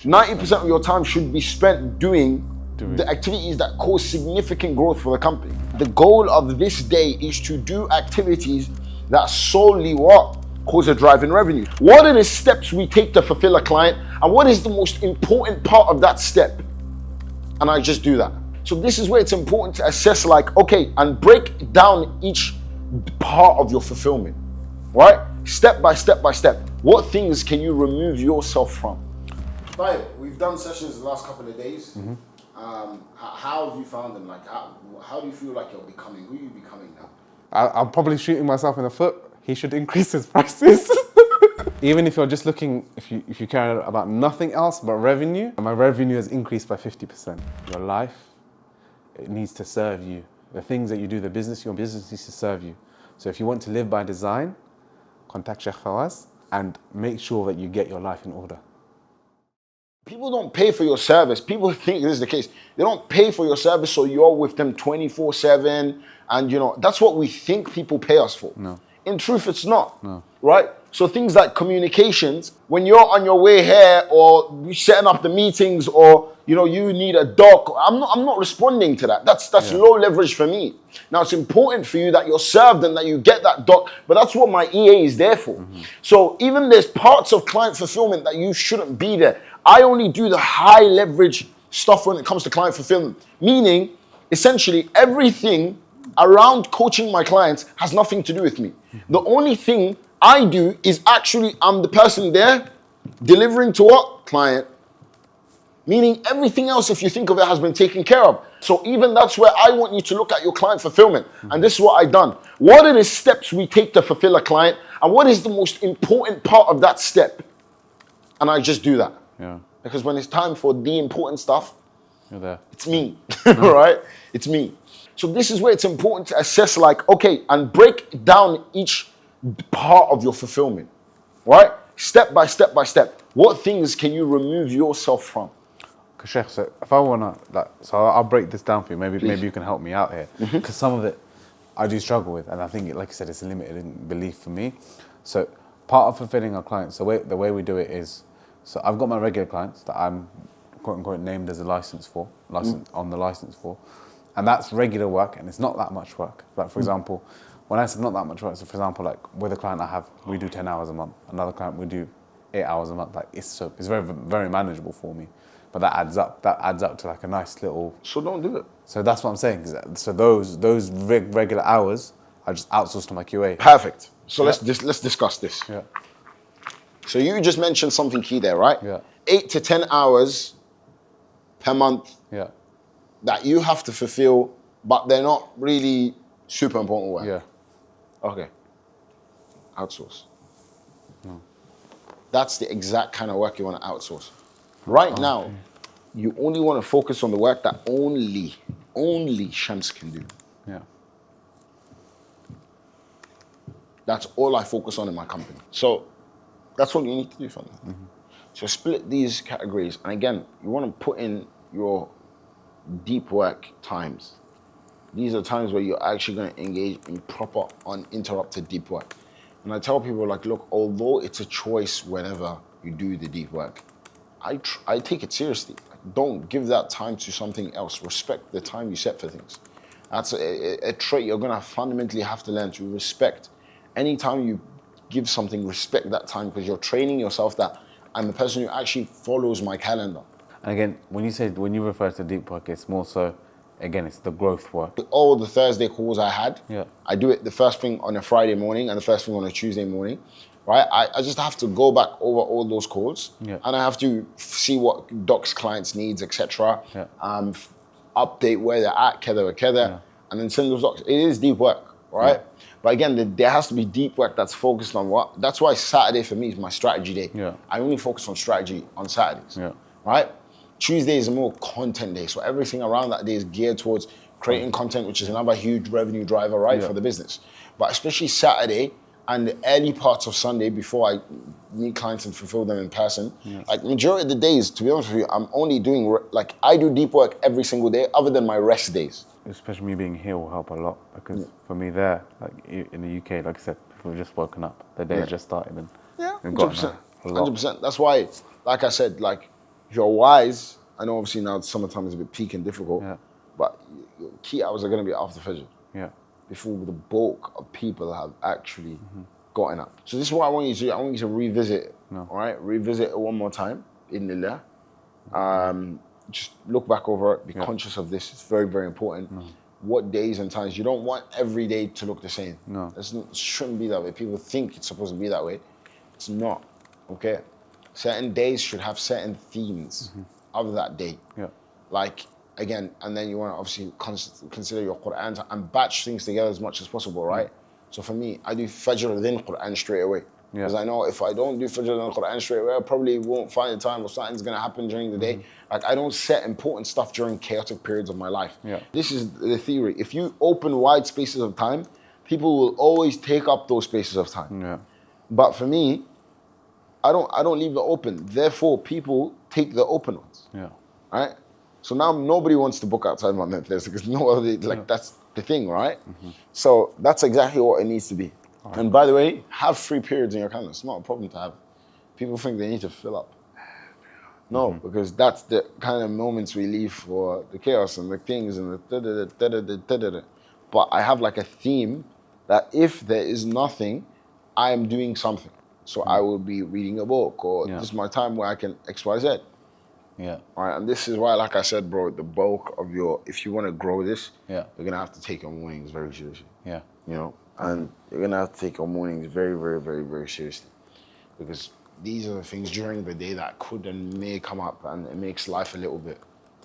90% of your time should be spent doing the activities that cause significant growth for the company. The goal of this day is to do activities that solely what? Cause a drive in revenue. What are the steps we take to fulfill a client, and what is the most important part of that step? And I just do that. So this is where it's important to assess, like, okay, and break down each part of your fulfillment, right? Step by step by step. What things can you remove yourself from? Right, we've done sessions the last couple of days. How have you found them? Like, how do you feel like you're becoming? Who are you becoming now? I'm probably shooting myself in the foot. He should increase his prices. Even if you're just looking, if you care about nothing else but revenue, my revenue has increased by 50%. Your life, it needs to serve you. The things that you do, your business needs to serve you. So if you want to live by design, contact Sheikh Fawaz and make sure that you get your life in order. People don't pay for your service. People think this is the case. They don't pay for your service, so you're with them 24/7. And that's what we think people pay us for. No. In truth, it's not. No. Right? So things like communications, when you're on your way here or setting up the meetings or you need a doc, I'm not responding to that. That's low leverage for me. Now it's important for you that you're served and that you get that doc, but that's what my EA is there for. So even there's parts of client fulfillment that you shouldn't be there. I only do the high leverage stuff when it comes to client fulfillment, meaning essentially everything around coaching my clients has nothing to do with me. The only thing I do is actually I'm the person there delivering to what? Client. Meaning everything else, if you think of it, has been taken care of. So even that's where I want you to look at your client fulfillment. And this is what I've done. What are the steps we take to fulfill a client? And what is the most important part of that step? And I just do that. Yeah. Because when it's time for the important stuff, you're there. It's me, right? It's me. So this is where it's important to assess, like, okay, and break down each part of your fulfillment, right? Step by step by step. What things can you remove yourself from? Sheikh, so if I wanna, I'll break this down for you. Maybe you can help me out here, because some of it I do struggle with, and I think, like I said, it's a limited belief for me. So part of fulfilling our clients, the way we do it is, so I've got my regular clients that I'm quote unquote named as a license for, on the license for, and that's regular work, and it's not that much work. Like for example, when I said not that much work, so for example, like with a client I have, we do 10 hours a month. Another client we do 8 hours a month. Like it's very very manageable for me. But that adds up. That adds up to like a nice little. So don't do it. So that's what I'm saying. So those regular hours, I just outsource to my QA. Perfect. So let's discuss this. Yeah. So you just mentioned something key there, right? Yeah. 8 to 10 hours per month. Yeah. That you have to fulfill, but they're not really super important work. Yeah. Okay. Outsource. No. That's the exact kind of work you want to outsource. Right now, you only want to focus on the work that only Shams can do. Yeah. That's all I focus on in my company. So that's what you need to do for me. So split these categories. And again, you want to put in your deep work times. These are times where you're actually going to engage in proper, uninterrupted deep work. And I tell people, like, look, although it's a choice whenever you do the deep work, I take it seriously. Don't give that time to something else. Respect the time you set for things. That's a trait you're going to fundamentally have to learn to respect. Anytime you give something, respect that time, because you're training yourself that I'm the person who actually follows my calendar. And again, when you refer to deep work, it's more so, again, it's the growth work. All the Thursday calls I had, yeah. I do it the first thing on a Friday morning and the first thing on a Tuesday morning. Right, I just have to go back over all those calls, and I have to see what docs clients needs, etc. Yeah. Update where they're at, and then send those docs. It is deep work, right? Yeah. But again, there has to be deep work that's focused on what. That's why Saturday for me is my strategy day. Yeah. I only focus on strategy on Saturdays. Yeah. Right. Tuesday is a more content day, so everything around that day is geared towards creating content, which is another huge revenue driver, right, for the business. But especially Saturday and the early parts of Sunday before I meet clients and fulfill them in person. Yes. Like majority of the days, to be honest with you, I'm only doing, like I do deep work every single day other than my rest days. Especially me being here will help a lot, because for me there, like in the UK, like I said, people have just woken up, the day has just started and 100%. 100%. That's why, like I said, like If you're wise, I know obviously now summertime is a bit peak and difficult, Yeah. but your key hours are going to be after Fajr, Yeah. before the bulk of people have actually gotten up. So this is what I want you to do. I want you to revisit it, all right? Revisit it one more time, idnillah. Just look back over it, be conscious of this. It's very, very important. What days and times, you don't want every day to look the same. No. It shouldn't be that way. People think it's supposed to be that way. It's not, okay? Certain days should have certain themes of that day. Yeah. Like, again, and then you want to obviously consider your Quran and batch things together as much as possible, right? So for me, I do Fajr then Quran straight away. Because I know if I don't do Fajr then Quran straight away, I probably won't find the time or something's going to happen during the day. Like, I don't set important stuff during chaotic periods of my life. Yeah. This is the theory. If you open wide spaces of time, people will always take up those spaces of time. Yeah. But for me, I don't leave it open. Therefore, people take the open ones. Yeah. Right? So now nobody wants to book outside Monday and Thursday because no other, that's the thing, right? So that's exactly what it needs to be. And by the way, have free periods in your calendar. It's not a problem to have. People think they need to fill up. No, because that's the kind of moments we leave for the chaos and the things and the da-da-da-da-da-da-da. But I have like a theme that if there is nothing, I am doing something. So I will be reading a book, or this is my time where I can X, Y, Z. Yeah. All right, and this is why, like I said, bro, the bulk of if you want to grow this, Yeah. you're going to have to take your mornings very seriously. Yeah. You know, and you're going to have to take your mornings very, very, very, very seriously. Because these are the things during the day that could and may come up, and it makes life a little bit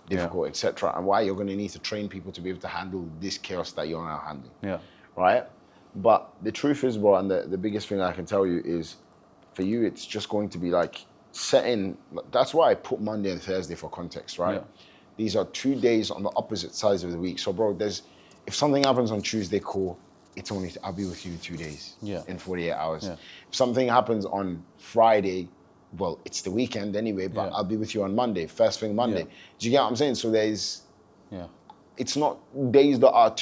difficult, etc. And why you're going to need to train people to be able to handle this chaos that you're now handling. Yeah. Right? But the truth is, bro, and the biggest thing I can tell you is, for you, it's just going to be like setting. That's why I put Monday and Thursday for context, right? Yeah. These are 2 days on the opposite sides of the week. So, bro, if something happens on Tuesday, cool. I'll be with you in 2 days. Yeah. In 48 hours. Yeah. If something happens on Friday, well, it's the weekend anyway, but I'll be with you on Monday, first thing Monday. Yeah. Do you get what I'm saying? So Yeah. it's not days that are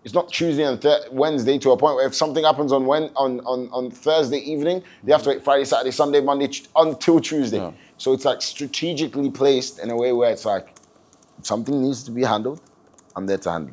it's not Tuesday and Wednesday to a point where if something happens on Thursday evening, they have to wait Friday, Saturday, Sunday, Monday, until Tuesday. Yeah. So it's like strategically placed in a way where it's like, if something needs to be handled, I'm there to handle